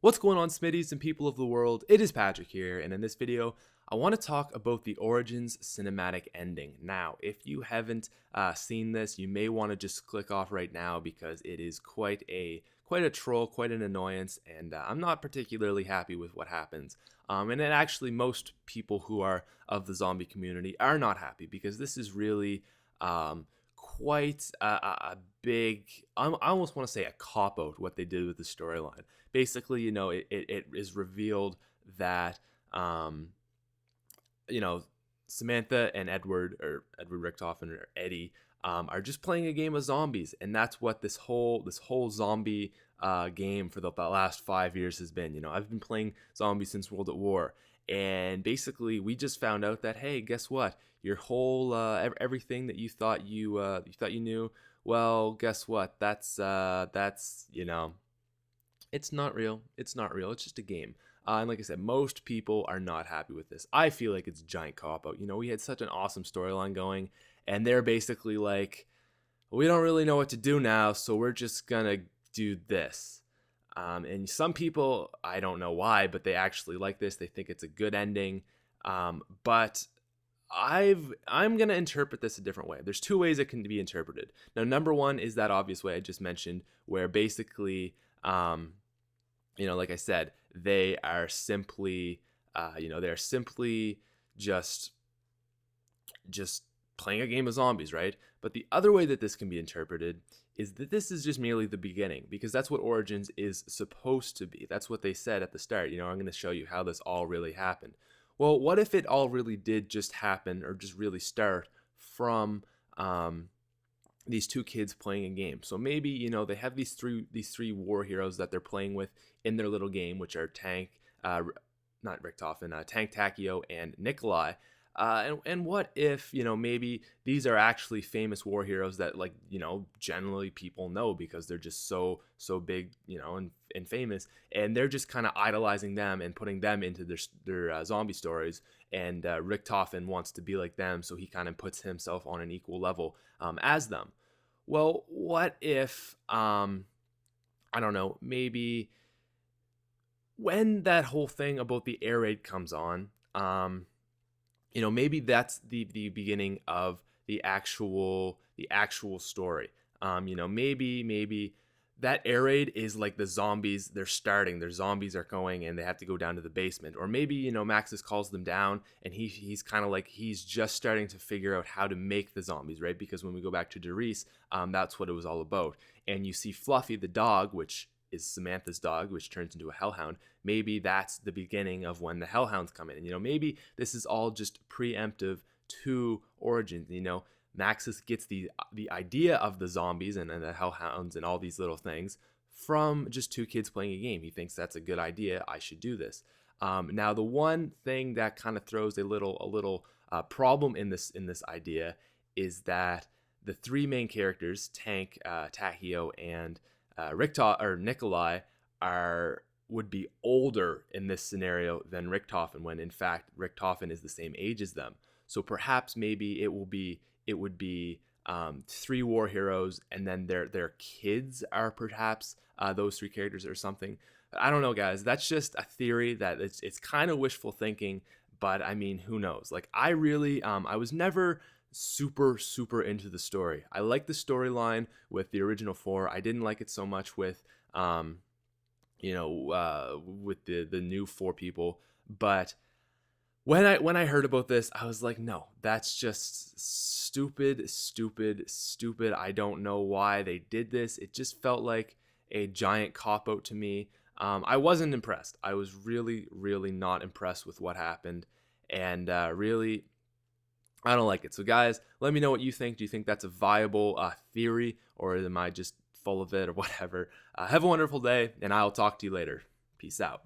What's going on, Smitties and people of the world? It is Patrick here, and in this video, I want to talk about the Origins cinematic ending. Now, if you haven't seen this, you may want to just click off right now because it is quite a troll, quite an annoyance, and I'm not particularly happy with what happens. And then actually, most people who are of the zombie community are not happy because this is really quite a big, I almost want to say a cop-out what they did with the storyline. Basically, it is revealed that, Samantha and Edward Richtofen or Eddie, are just playing a game of zombies. And that's what this whole zombie game for the last 5 years has been. I've been playing zombies since World at War. And basically, we just found out that, hey, guess what? Your whole everything that you thought you knew, well, guess what? That's it's not real. It's not real. It's just a game. And like I said, most people are not happy with this. I feel like it's a giant cop-out. We had such an awesome storyline going, and they're basically like, we don't really know what to do now, so we're just gonna do this. And some people, I don't know why, but they actually like this. They think it's a good ending. But I'm gonna interpret this a different way. There's two ways it can be interpreted. Now, number one is that obvious way I just mentioned, where basically, like I said, they are simply, they're simply just playing a game of zombies, right? But the other way that this can be interpreted is that this is just merely the beginning, because that's what Origins is supposed to be. That's what they said at the start. I'm going to show you how this all really happened. Well, what if it all really did just happen, or just really start from these two kids playing a game? So maybe they have these three war heroes that they're playing with in their little game, which are Tank, not Richtofen, Tank, Takio, and Nikolai. And what if maybe these are actually famous war heroes that generally people know because they're just so big and famous, and they're just kind of idolizing them and putting them into their zombie stories, and Richtofen wants to be like them, so he kind of puts himself on an equal level as them. Well, what if I don't know, maybe when that whole thing about the air raid comes on, maybe that's the beginning of the actual story. Maybe that air raid is like the zombies. Their zombies are going, and they have to go down to the basement. Or maybe Maxis calls them down, and he's kind of like, he's just starting to figure out how to make the zombies, right? Because when we go back to Doris, that's what it was all about. And you see Fluffy the dog, which is Samantha's dog, which turns into a hellhound. Maybe that's the beginning of when the hellhounds come in. Maybe this is all just preemptive to Origins. Maxis gets the idea of the zombies and the hellhounds and all these little things from just two kids playing a game. He thinks that's a good idea. I should do this. Now, the one thing that kind of throws a little problem in this idea is that the three main characters, Tank, Takio, and Nikolai, would be older in this scenario than Richtofen, when in fact Richtofen is the same age as them. So perhaps maybe it would be three war heroes, and then their kids are perhaps those three characters or something. But I don't know, guys. That's just a theory that it's kind of wishful thinking. But I mean, who knows? Like, I really I was never super into the story. I like the storyline with the original four. I didn't like it so much with with the new four people. But when I heard about this, I was like, no, that's just stupid. I don't know why they did this. It just felt like a giant cop-out to me. I wasn't impressed. I was really not impressed with what happened, and really, I don't like it. So guys, let me know what you think. Do you think that's a viable theory, or am I just full of it, or whatever? Have a wonderful day, and I'll talk to you later. Peace out.